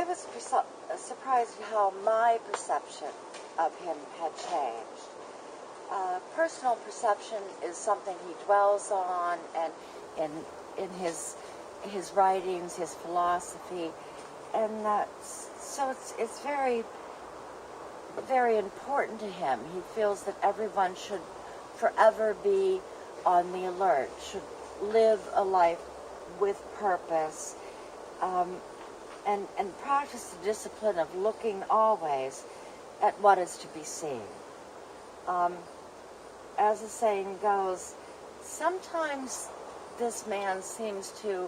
was surprised at how my perception of him had changed. Personal perception is something he dwells on, and in his writings, his philosophy, and so it's very, very important to him. He feels that everyone should forever be on the alert, should live a life with purpose, and practice the discipline of looking always at what is to be seen. As the saying goes, sometimes this man seems to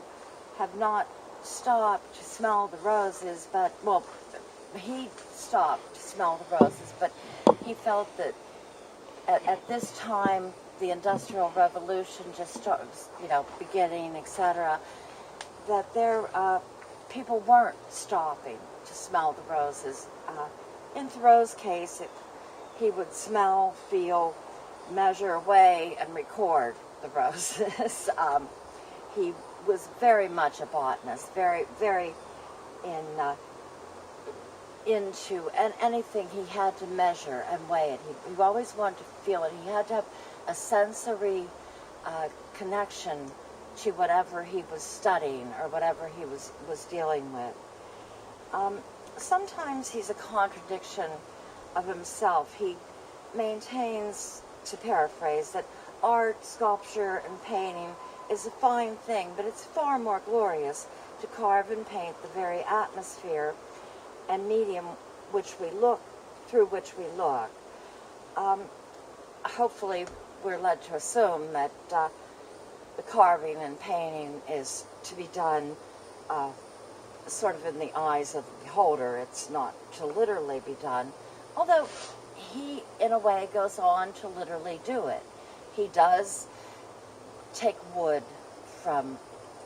have not stopped to smell the roses, but, well, he stopped to smell the roses, but he felt that at this time, the Industrial Revolution just started, beginning, etc., that people weren't stopping to smell the roses. In Thoreau's case, he would smell, feel, measure, weigh, and record the roses. He was very much a botanist, very, very into anything he had to measure and weigh it. He always wanted to feel it. He had to have a sensory connection to whatever he was studying or whatever he was dealing with. Sometimes he's a contradiction of himself. He maintains, to paraphrase, that art, sculpture, and painting is a fine thing, but it's far more glorious to carve and paint the very atmosphere and medium through which we look. Hopefully, we're led to assume that the carving and painting is to be done sort of in the eyes of the beholder. It's not to literally be done, although he, in a way, goes on to literally do it. He does take wood from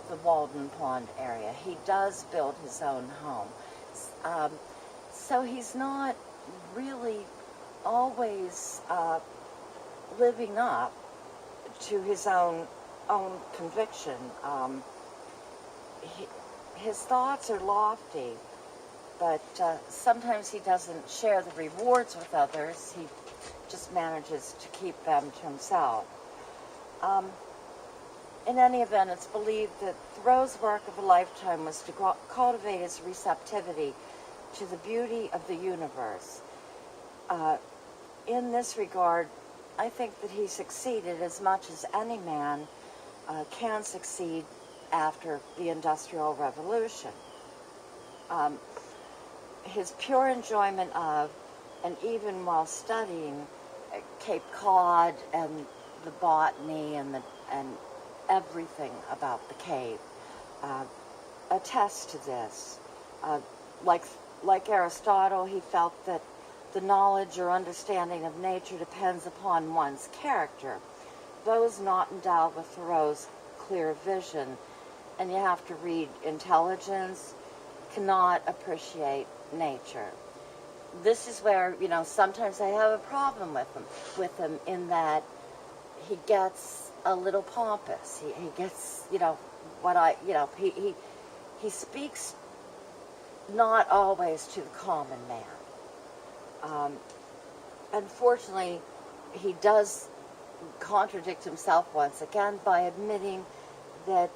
the Walden Pond area. He does build his own home. So he's not really always living up to his own conviction. His thoughts are lofty, but sometimes he doesn't share the rewards with others. He just manages to keep them to himself. In any event, it's believed that Thoreau's work of a lifetime was to cultivate his receptivity to the beauty of the universe. In this regard, I think that he succeeded as much as any man can succeed after the Industrial Revolution. His pure enjoyment of, and even while studying Cape Cod and the botany and everything about the Cape, attests to this. Like Aristotle, he felt that the knowledge or understanding of nature depends upon one's character. Those not endowed with Thoreau's clear vision, and you have to read intelligence, cannot appreciate nature. This is where, sometimes I have a problem with him in that he gets a little pompous. He gets, he speaks not always to the common man. Unfortunately, he does contradict himself once again by admitting that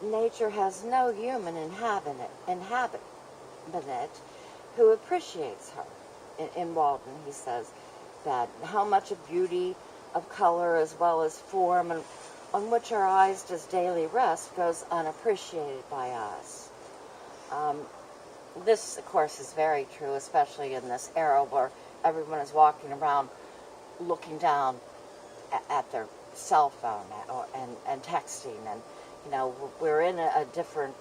nature has no human inhabitant who appreciates her. In Walden, he says that how much of beauty, of color, as well as form, and on which our eyes does daily rest, goes unappreciated by us. This, of course, is very true, especially in this era where everyone is walking around looking down at their cell phone and texting, and we're in a different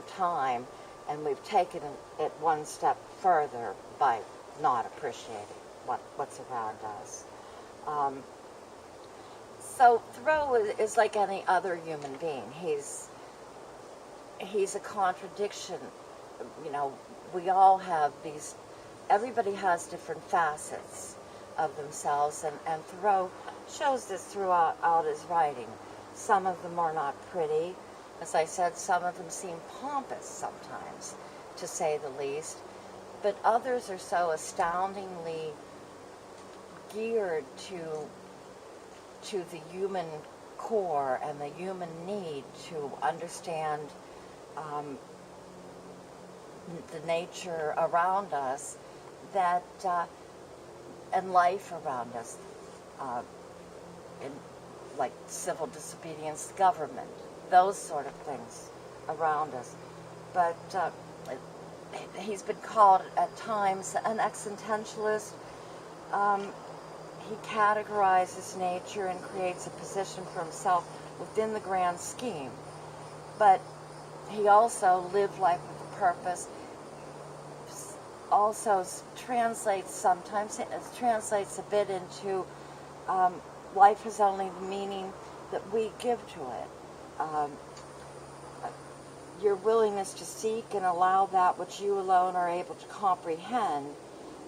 time, and we've taken it one step further by not appreciating what's around us. So Thoreau is like any other human being. He's a contradiction. We all have these, everybody has different facets of themselves, and Thoreau shows this throughout his writing. Some of them are not pretty. As I said, some of them seem pompous sometimes to say the least, but others are so astoundingly geared to the human core and the human need to understand the nature around us, that and life around us, in, like civil disobedience, government, those sort of things around us. But he's been called at times an existentialist. He categorizes nature and creates a position for himself within the grand scheme. But he also lived life with a purpose. Also translates a bit into life has only the meaning that we give to it. Your willingness to seek and allow that which you alone are able to comprehend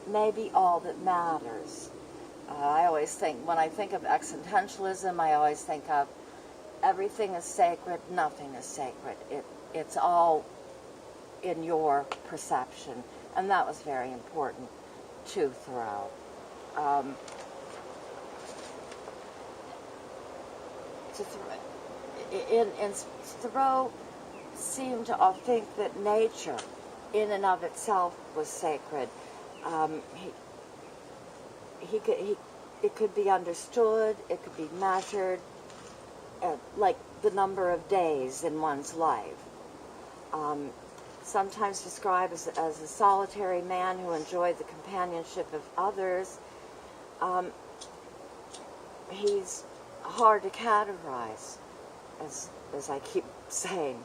may be all that matters. I always think, when I think of existentialism, I always think of everything is sacred, nothing is sacred. It's all in your perception. And that was very important to Thoreau. Thoreau seemed to think that nature in and of itself was sacred. It could be understood, it could be measured, like the number of days in one's life. Sometimes described as a solitary man who enjoyed the companionship of others. He's hard to categorize, as I keep saying.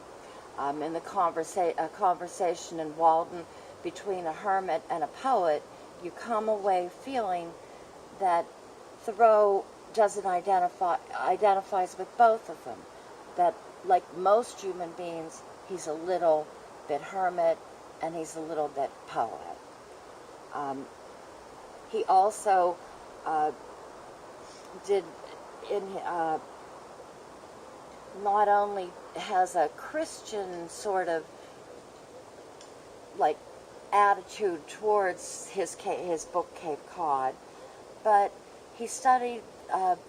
In the conversation in Walden between a hermit and a poet, you come away feeling that Thoreau identifies with both of them. That, like most human beings, he's a little bit hermit and he's a little bit poet. He also not only has a Christian sort of like attitude towards his book Cape Cod, but he studied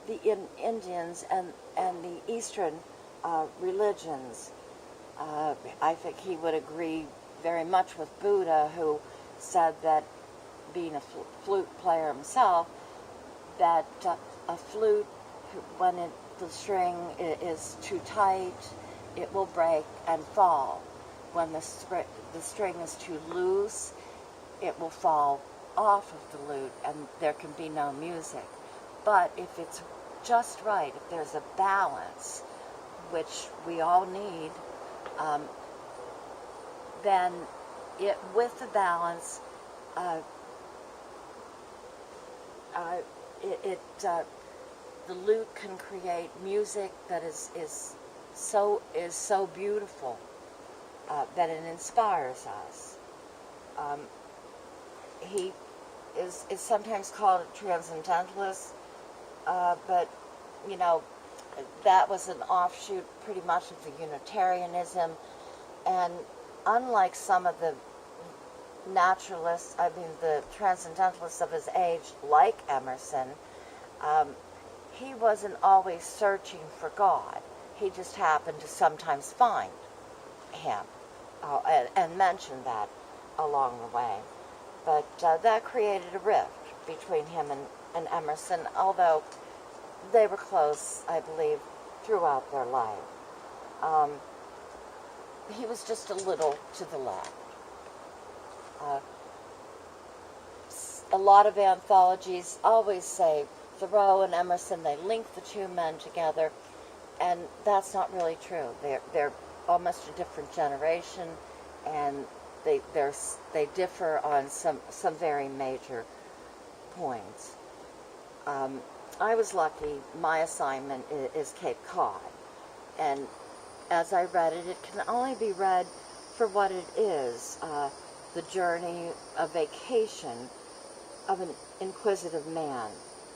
the Indians and the Eastern religions. I think he would agree very much with Buddha, who said that, being a flute player himself, that a flute, when the string is too tight, it will break and fall. When the string is too loose, it will fall off of the lute and there can be no music. But if it's just right, if there's a balance, which we all need, then with the balance, the lute can create music that is so beautiful that it inspires us. He is sometimes called a transcendentalist, but that was an offshoot pretty much of the Unitarianism, and unlike some of the naturalists, the transcendentalists of his age, like Emerson, he wasn't always searching for God. He just happened to sometimes find him and mention that along the way. But that created a rift between him and Emerson, although they were close, I believe, throughout their life. He was just a little to the left. A lot of anthologies always say Thoreau and Emerson, they link the two men together, and that's not really true. They're almost a different generation, and they differ on some very major points. I was lucky. My assignment is Cape Cod, and as I read it, it can only be read for what it is, the journey, a vacation of an inquisitive man.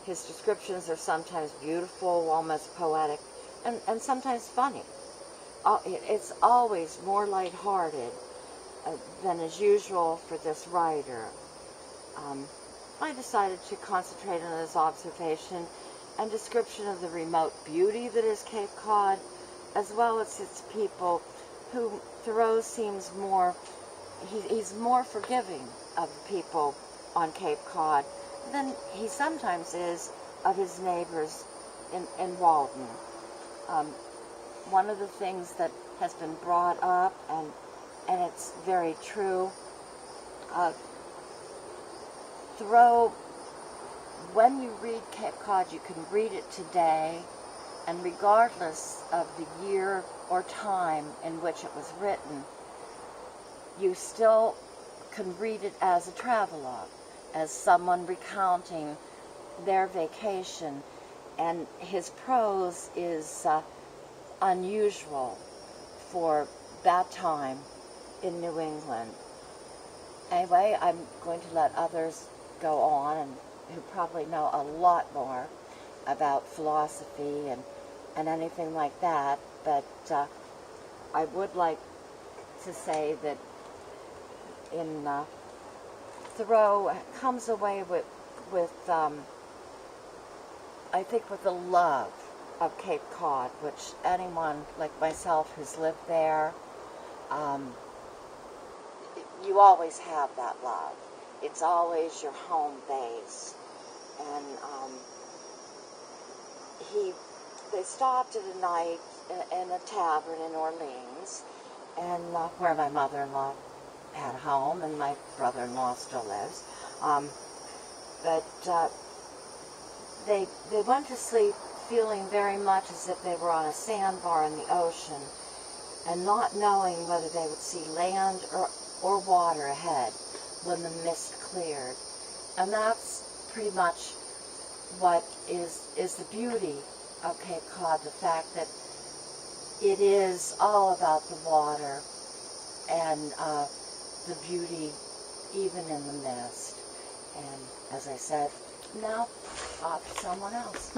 His descriptions are sometimes beautiful, almost poetic, and sometimes funny. It's always more lighthearted than is usual for this writer. I decided to concentrate on his observation and description of the remote beauty that is Cape Cod, as well as its people, who Thoreau seems more, he's more forgiving of the people on Cape Cod than he sometimes is of his neighbors in Walden. One of the things that has been brought up, and it's very true, Thoreau, when you read Cape Cod, you can read it today, and regardless of the year or time in which it was written, you still can read it as a travelogue, as someone recounting their vacation, and his prose is unusual for that time in New England. Anyway, I'm going to let others go on, and who probably know a lot more about philosophy and anything like that, but I would like to say that in Thoreau comes away with I think with the love of Cape Cod, which anyone like myself who's lived there, you always have that love. It's always your home base. And they stopped at a night in a tavern in Orleans, and where my mother-in-law had a home, and my brother-in-law still lives. But they went to sleep feeling very much as if they were on a sandbar in the ocean, and not knowing whether they would see land or water ahead when the mist cleared. And that's pretty much what is the beauty of Cape Cod, the fact that it is all about the water and the beauty even in the mist. And as I said, now off to someone else.